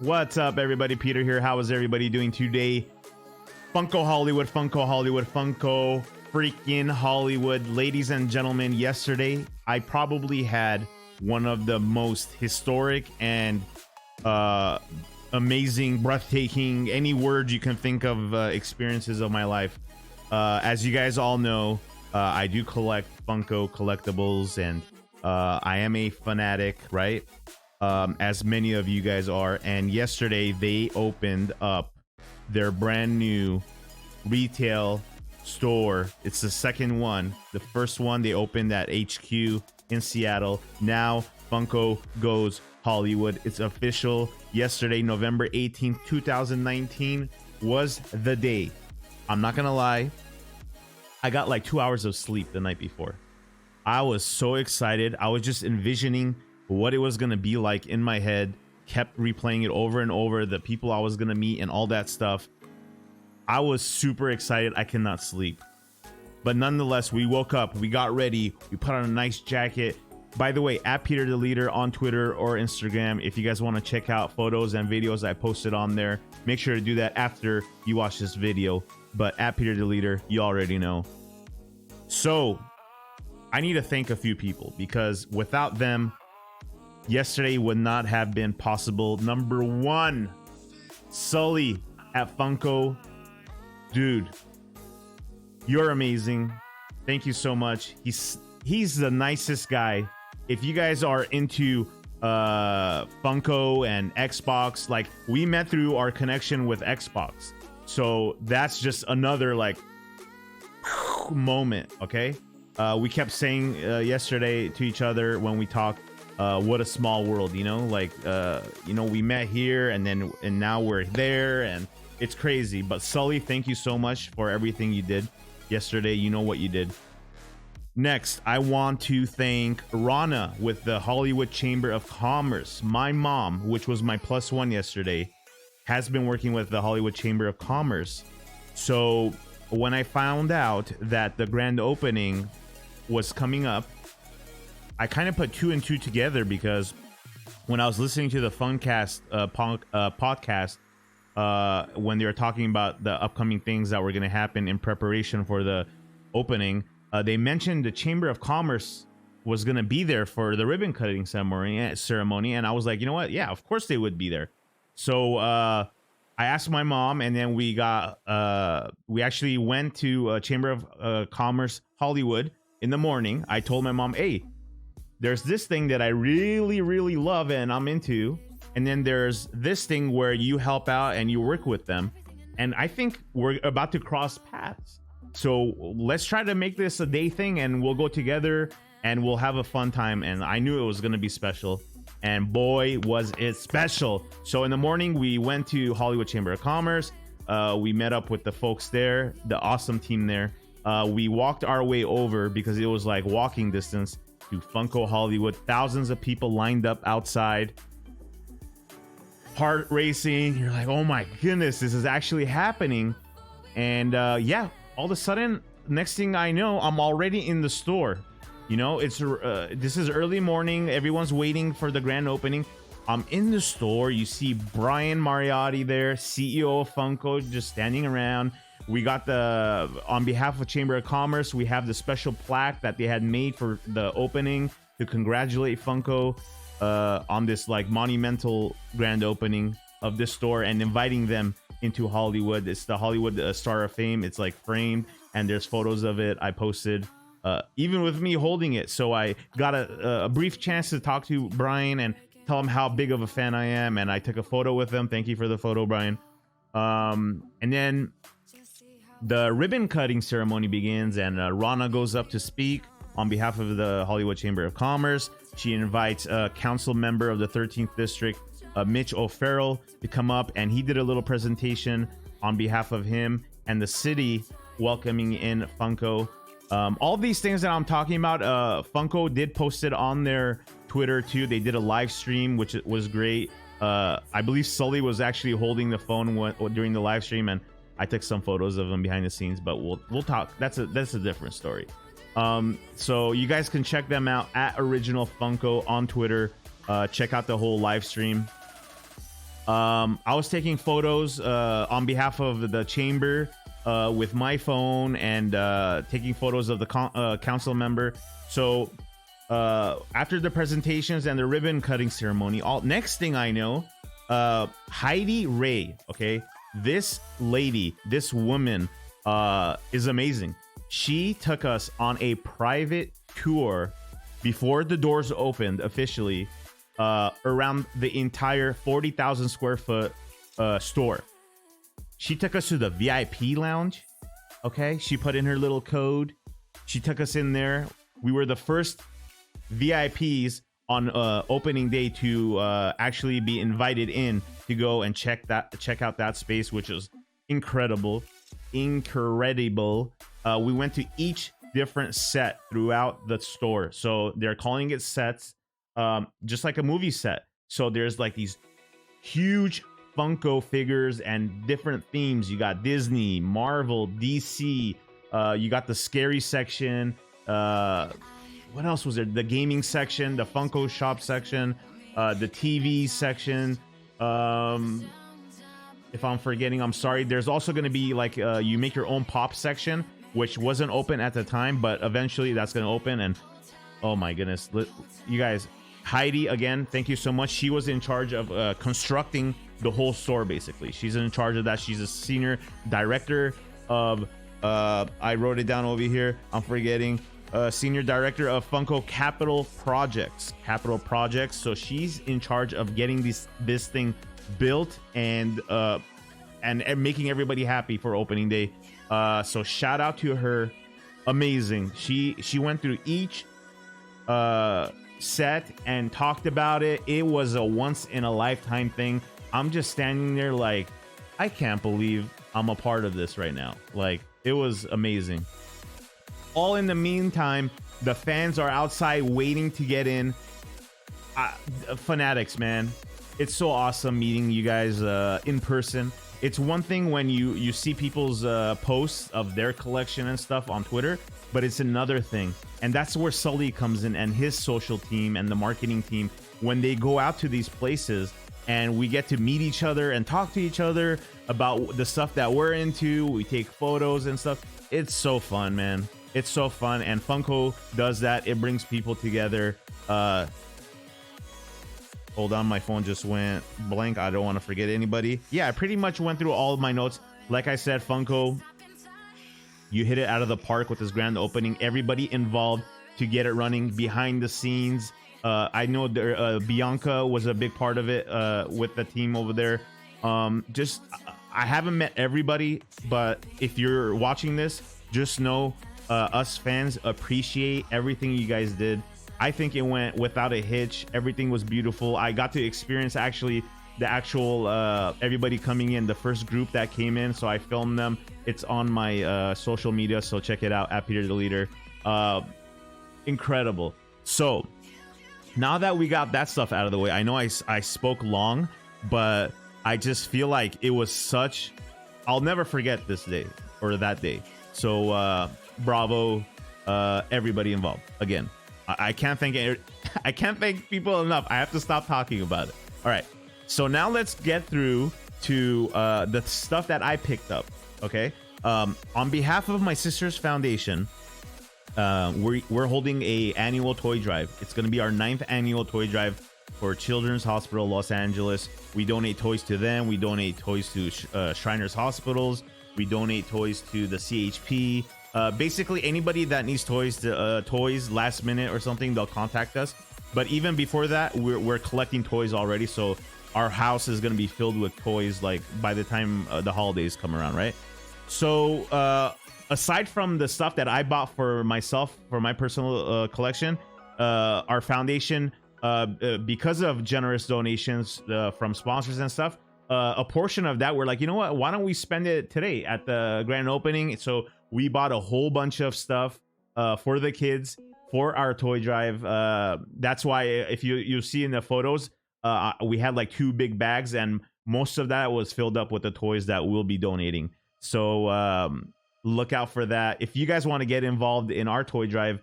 What's up, everybody? Peter here. How is everybody doing today? Funko Hollywood, Funko Hollywood, Funko freaking Hollywood. Ladies and gentlemen, yesterday I probably had one of the most historic and amazing, breathtaking, any word you can think of, experiences of my life. As you guys all know, I do collect Funko collectibles, and I am a fanatic, right? As many of you guys are. And yesterday they opened up their brand new retail store. It's the second one. The first one they opened at HQ in Seattle. Now Funko goes Hollywood. It's official. Yesterday, November 18th, 2019 was the day. I'm not gonna lie, I got like 2 hours of sleep the night before. I was so excited. I was just envisioning what it was gonna be like in my head, kept replaying it over and over, the people I was gonna meet and all that stuff. I was super excited. I cannot sleep. But nonetheless, we woke up, we got ready, we put on a nice jacket. By the way, at Peter the Leader on Twitter or Instagram, if you guys want to check out photos and videos I posted on there, make sure to do that after you watch this video. But at Peter the Leader, you already know. So I need to thank a few people, because without them, yesterday would not have been possible. Number one, Sully at Funko. Dude, you're amazing. Thank you so much. He's the nicest guy. If you guys are into Funko and Xbox, like, we met through our connection with Xbox, so that's just another like moment. Okay, we kept saying yesterday to each other when we talked, what a small world, you know, like we met here and now we're there, and it's crazy. But Sully, thank you so much for everything you did yesterday. You know what you did. Next, I want to thank Rana with the Hollywood Chamber of Commerce. My mom, which was my +1 yesterday, has been working with the Hollywood Chamber of Commerce. So when I found out that the grand opening was coming up, I kind of put two and two together, because when I was listening to the Funcast podcast, when they were talking about the upcoming things that were going to happen in preparation for the opening, they mentioned the Chamber of Commerce was going to be there for the ribbon cutting ceremony. And I was like, you know what? Yeah, of course they would be there. So I asked my mom, and then we actually went to Chamber of Commerce Hollywood in the morning. I told my mom, hey, there's this thing that I really, really love and I'm into. And then there's this thing where you help out and you work with them. And I think we're about to cross paths. So let's try to make this a day thing, and we'll go together and we'll have a fun time. And I knew it was going to be special. And boy, was it special. So in the morning, we went to Hollywood Chamber of Commerce. We met up with the folks there, the awesome team there. We walked our way over, because it was like walking distance, to Funko Hollywood. Thousands of people lined up outside. Heart racing. You're like, oh my goodness, this is actually happening. And yeah, all of a sudden, next thing I know, I'm already in the store. You know, it's this is early morning. Everyone's waiting for the grand opening. I'm in the store. You see Brian Mariotti there, CEO of Funko, just standing around. We got on behalf of Chamber of Commerce, we have the special plaque that they had made for the opening to congratulate Funko on this like monumental grand opening of this store, and inviting them into Hollywood. It's the Hollywood Star of Fame. It's like framed, and there's photos of it I posted, even with me holding it. So I got a brief chance to talk to Brian and tell him how big of a fan I am, and I took a photo with him. Thank you for the photo, Brian. And then the ribbon cutting ceremony begins, and Rana goes up to speak on behalf of the Hollywood Chamber of Commerce. She invites a council member of the 13th District, Mitch O'Farrell, to come up, and he did a little presentation on behalf of him and the city welcoming in Funko. All these things that I'm talking about, Funko did post it on their Twitter too. They did a live stream, which was great. I believe Sully was actually holding the phone during the live stream, and I took some photos of him behind the scenes, but we'll talk. That's a different story. So you guys can check them out at Original Funko on Twitter. Check out the whole live stream. I was taking photos on behalf of the chamber with my phone and taking photos of the council member. So after the presentations and the ribbon cutting ceremony, next thing I know, Heidi Ray, okay, this lady, this woman is amazing. She took us on a private tour before the doors opened officially around the entire 40,000 square foot store. She took us to the VIP lounge. Okay, she put in her little code. She took us in there. We were the first VIPs on opening day to actually be invited in to go and check out that space, which was incredible. We went to each different set throughout the store, so they're calling it sets, just like a movie set. So there's like these huge Funko figures and different themes. You got Disney, Marvel, DC. You got the scary section. What else was there? The gaming section, the Funko shop section, the TV section. If I'm forgetting, I'm sorry. There's also going to be like you make your own pop section, which wasn't open at the time, but eventually that's going to open. And oh my goodness, you guys, Heidi, again, thank you so much. She was in charge of constructing the whole store, basically. She's in charge of that. She's a senior director of, I wrote it down over here. I'm forgetting. Senior director of Funko Capital Projects. So she's in charge of getting this thing built and making everybody happy for opening day. So shout out to her. Amazing. She went through each set and talked about it. It was a once in a lifetime thing. I'm just standing there like, I can't believe I'm a part of this right now. Like, it was amazing. All in the meantime, the fans are outside waiting to get in. Fanatics, man. It's so awesome meeting you guys in person. It's one thing when you see people's posts of their collection and stuff on Twitter, but it's another thing. And that's where Sully comes in and his social team and the marketing team, when they go out to these places and we get to meet each other and talk to each other about the stuff that we're into. We take photos and stuff. It's so fun, man. It's so fun. And Funko does that. It brings people together. Hold on, my phone just went blank. I don't want to forget anybody. Yeah, I pretty much went through all of my notes. Like I said, Funko, you hit it out of the park with this grand opening. Everybody involved to get it running behind the scenes. I know there, Bianca was a big part of it with the team over there. I haven't met everybody, but if you're watching this, just know us fans appreciate everything you guys did. I think it went without a hitch. Everything was beautiful. I got to experience actually the actual everybody coming in, the first group that came in. So I filmed them. It's on my social media, so check it out at Peter the Leader. Incredible. So now that we got that stuff out of the way, I know I spoke long, but I just feel like it was such, I'll never forget this day or that day. So bravo, everybody involved. Again, I can't thank people enough. I have to stop talking about it. All right, so now let's get through to the stuff that I picked up. Okay, on behalf of my sister's foundation, we're holding a annual toy drive. It's going to be our 9th annual toy drive for Children's Hospital Los Angeles. We donate toys to them. We donate toys to Shriners Hospitals. We donate toys to the CHP. Basically anybody that needs toys last minute or something, they'll contact us. But even before that, we're collecting toys already, so our house is going to be filled with toys like by the time the holidays come around, right? So aside from the stuff that I bought for myself, for my personal collection, our foundation, because of generous donations from sponsors and stuff, a portion of that, we're like, you know what, why don't we spend it today at the grand opening? So we bought a whole bunch of stuff for the kids for our toy drive. That's why if you see in the photos, we had like 2 big bags, and most of that was filled up with the toys that we'll be donating. So look out for that. If you guys want to get involved in our toy drive,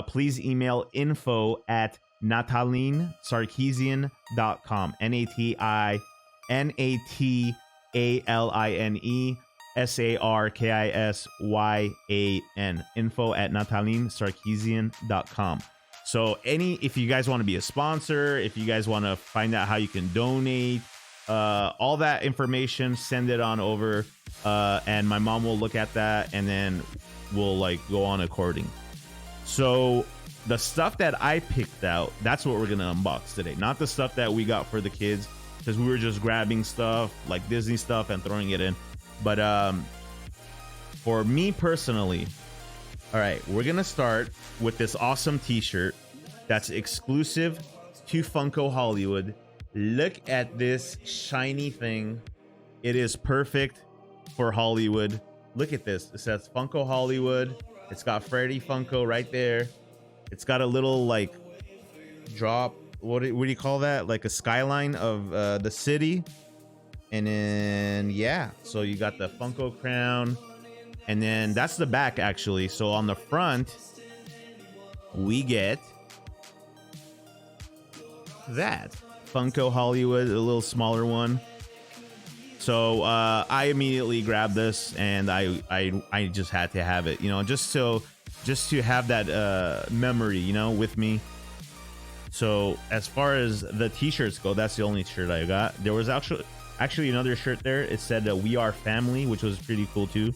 please email info@natalinesarkeesian.com. NATALINESARKISYAN. info@natalinesarkeesian.com. So if you guys want to be a sponsor, if you guys want to find out how you can donate, all that information, send it on over, and my mom will look at that, and then we'll like go on according. So the stuff that I picked out, that's what we're gonna unbox today, not the stuff that we got for the kids, because we were just grabbing stuff like Disney stuff and throwing it in. But for me personally, all right, we're gonna start with this awesome t-shirt that's exclusive to Funko Hollywood. Look at this shiny thing. It is perfect for Hollywood. Look at this. It says Funko Hollywood. It's got Freddy Funko right there. It's got a little like drop. What do you call that? Like a skyline of the city. And then, yeah. So you got the Funko crown. And then that's the back, actually. So on the front, we get that. Funko Hollywood, a little smaller one. So I immediately grabbed this, and I just had to have it, you know, just to have that memory, you know, with me. So as far as the t-shirts go, that's the only shirt I got. There was actually another shirt there. It said "We Are Family," which was pretty cool too.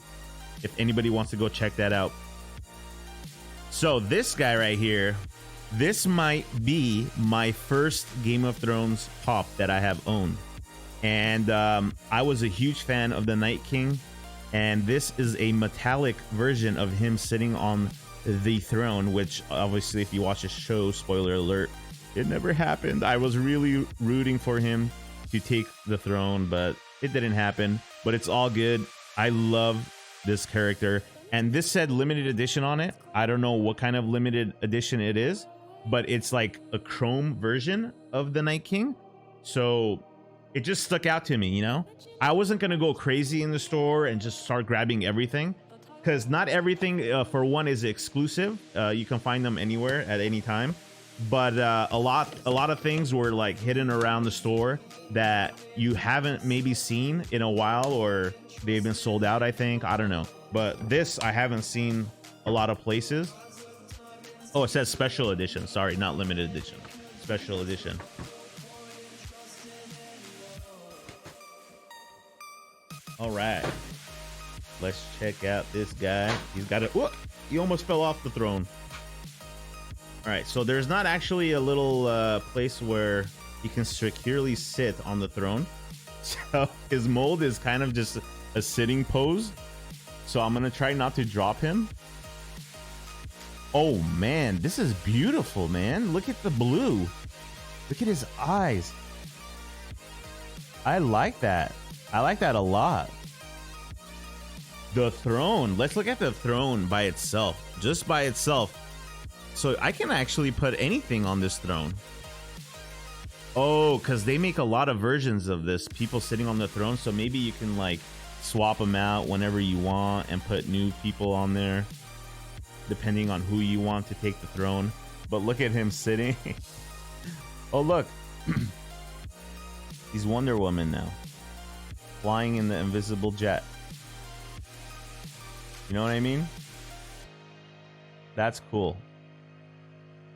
If anybody wants to go check that out. So this guy right here, this might be my first Game of Thrones pop that I have owned. And I was a huge fan of the Night King, and this is a metallic version of him sitting on the throne, which obviously if you watch the show, spoiler alert, it never happened. I was really rooting for him to take the throne, but it didn't happen. But it's all good. I love this character, and this said limited edition on it. I don't know what kind of limited edition it is, but it's like a chrome version of the Night King. So it just stuck out to me, you know. I wasn't gonna go crazy in the store and just start grabbing everything, because not everything for one is exclusive. You can find them anywhere at any time, but a lot of things were like hidden around the store that you haven't maybe seen in a while, or they've been sold out, I think. I don't know, but this I haven't seen a lot of places. Oh, it says special edition. Sorry, not limited edition, special edition. All right, let's check out this guy. He's got it. Whoop, he almost fell off the throne. All right, so there's not actually a little place where he can securely sit on the throne. So his mold is kind of just a sitting pose. So I'm gonna try not to drop him. Oh man, this is beautiful, man. Look at the blue. Look at his eyes. I like that. I like that a lot. The throne. Let's look at the throne by itself. Just by itself. So I can actually put anything on this throne. Oh, because they make a lot of versions of this. People sitting on the throne. So maybe you can like swap them out whenever you want and put new people on there, depending on who you want to take the throne. But look at him sitting. Oh, look. He's Wonder Woman now, flying in the invisible jet. You know what I mean? That's cool.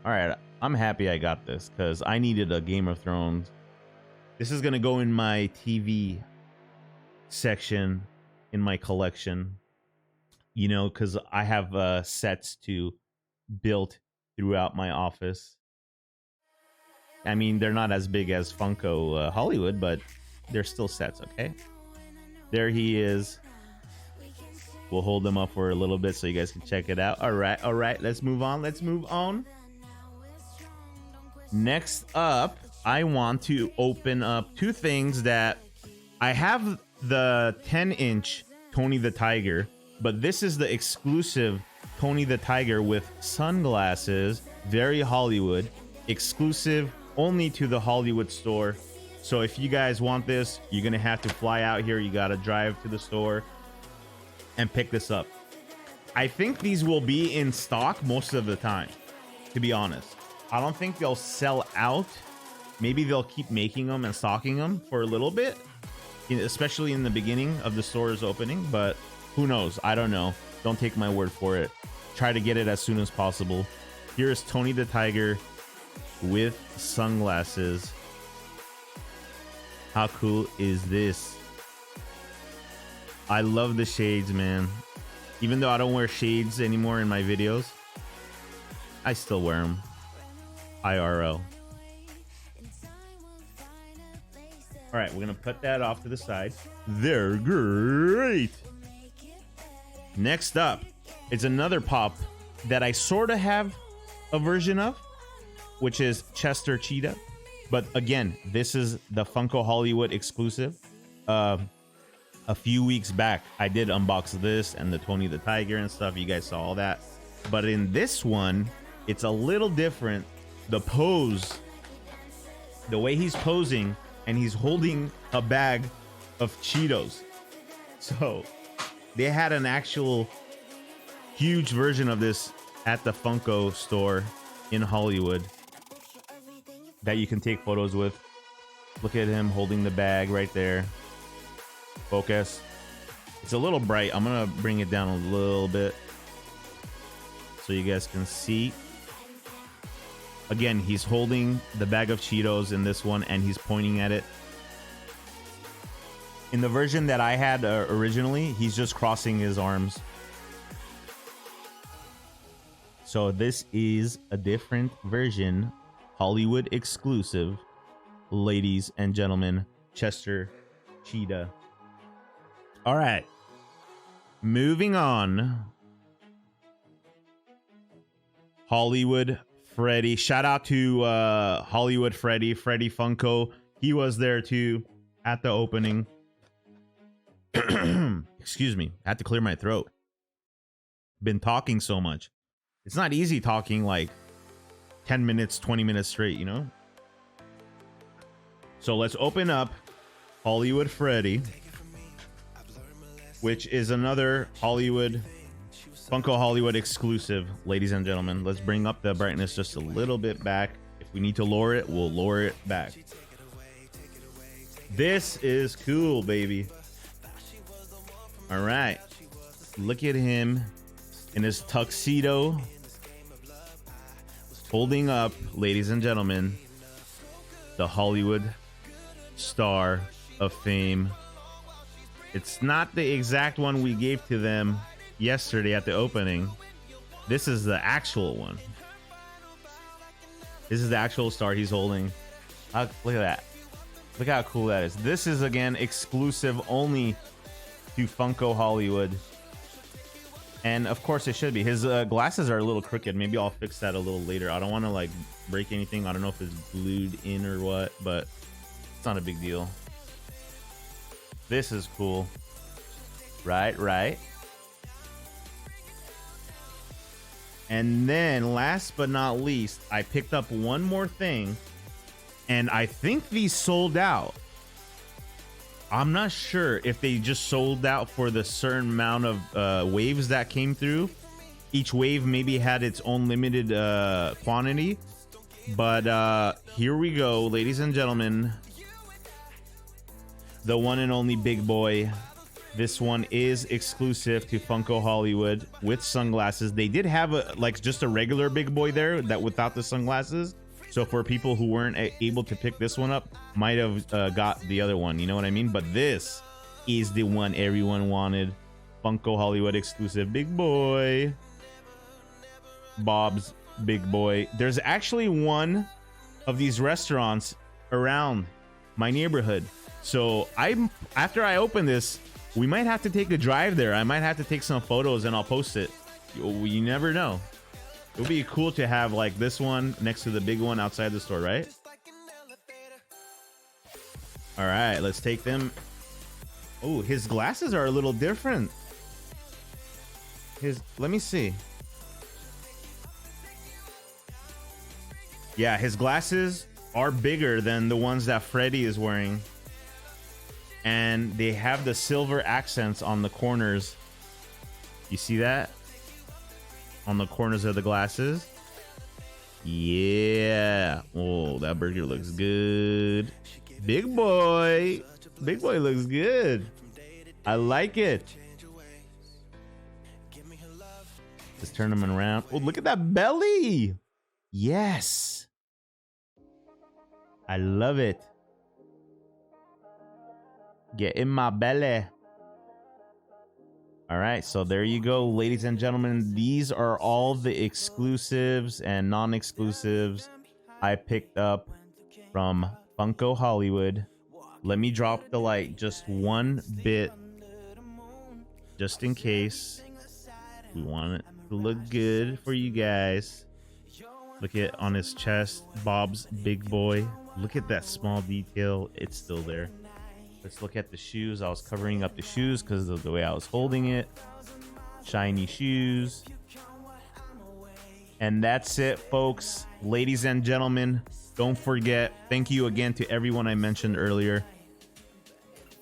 All right, I'm happy I got this because I needed a Game of Thrones. This is gonna go in my TV section in my collection, you know, because I have sets to built throughout my office. I mean, they're not as big as Funko Hollywood, but they're still sets. Okay, there he is. We'll hold them up for a little bit so you guys can check it out. All right, let's move on. Next up, I want to open up two things that I have. The 10-inch Tony the Tiger, but this is the exclusive Tony the Tiger with sunglasses. Very Hollywood exclusive, only to the Hollywood store. So if you guys want this, you're gonna have to fly out here. You gotta drive to the store and pick this up. I think these will be in stock most of the time, to be honest. I don't think they'll sell out Maybe they'll keep making them and stocking them for a little bit, especially in the beginning of the store's opening, but who knows? I don't know. Don't take my word for it. Try to get it as soon as possible. Here is Tony the Tiger with sunglasses. How cool is this? I love the shades, man. Even though I don't wear shades anymore in my videos, I still wear them. IRL. All right, we're gonna put that off to the side. They're great. Next up, it's another pop that I sort of have a version of, which is Chester Cheetah. But again, this is the Funko Hollywood exclusive. A few weeks back, I did unbox this and the Tony the Tiger and stuff. You guys saw all that. But in this one, it's a little different. The pose, the way he's posing, and he's holding a bag of Cheetos. So they had an actual huge version of this at the Funko store in Hollywood that you can take photos with. Look at him holding the bag right there. Focus. It's a little bright. I'm gonna bring it down a little bit so you guys can see. Again, he's holding the bag of Cheetos in this one and he's pointing at it. In the version that I had originally, he's just crossing his arms. So this is a different version, Hollywood exclusive, ladies and gentlemen, Chester Cheetah. All right, moving on. Hollywood Freddy. Shout out to Hollywood Freddy Funko. He was there too at the opening. Excuse me, I had to clear my throat. Been talking so much. It's not easy talking like 10 minutes, 20 minutes straight, you know? So let's open up Hollywood Freddy, which is another Funko Hollywood exclusive, ladies and gentlemen. Let's bring up the brightness just a little bit back. If we need to lower it, we'll lower it back. This is cool, baby. All right. Look at him in his tuxedo, holding up, ladies and gentlemen, the Hollywood Star of Fame. It's not the exact one we gave to them yesterday at the opening. This is the actual one. This is the actual star he's holding. Look at that. Look how cool that is. This is, again, exclusive only to Funko Hollywood. And of course it should be. His glasses are a little crooked. Maybe I'll fix that a little later. I don't want to like break anything. I don't know if it's glued in or what, but it's not a big deal. This is cool. Right. And then last but not least, I picked up one more thing, and I think these sold out. I'm not sure if they just sold out for the certain amount of waves that came through. Each wave maybe had its own limited quantity. But here we go, ladies and gentlemen. The one and only Big Boy. This one is exclusive to Funko Hollywood with sunglasses. They did have just a regular Big Boy there that without the sunglasses. So for people who weren't able to pick this one up, might have got the other one. You know what I mean? But this is the one everyone wanted. Funko Hollywood exclusive Big Boy. Bob's Big Boy. There's actually one of these restaurants around my neighborhood. So after I open this, we might have to take a drive there. I might have to take some photos and I'll post it. You never know. It would be cool to have like this one next to the big one outside the store, right? All right, let's take them. Oh, his glasses are a little different. Let me see. Yeah, his glasses are bigger than the ones that Freddy is wearing. And they have the silver accents on the corners. You see that? On the corners of the glasses. Yeah. Oh, that burger looks good. Big boy. Big boy looks good. I like it. Let's turn them around. Oh, look at that belly. Yes. I love it. Get in my belly. All right, so there you go, ladies and gentlemen. These are all the exclusives and non-exclusives I picked up from Funko Hollywood. Let me drop the light just one bit, just in case. We want it to look good for you guys. Look at on his chest, Bob's big boy. Look at that small detail. It's still there. Let's look at the shoes. I was covering up the shoes because of the way I was holding it. Shiny shoes. And that's it, folks. Ladies and gentlemen, don't forget, thank you again to everyone I mentioned earlier.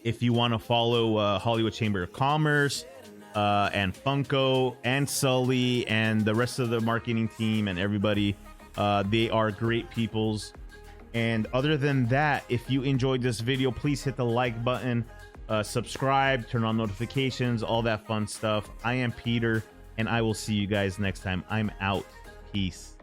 If you want to follow Hollywood Chamber of Commerce and Funko and Sully and the rest of the marketing team and everybody, they are great peoples. And other than that, if you enjoyed this video, please hit the like button, subscribe, turn on notifications, all that fun stuff. I am Peter, and I will see you guys next time. I'm out. Peace.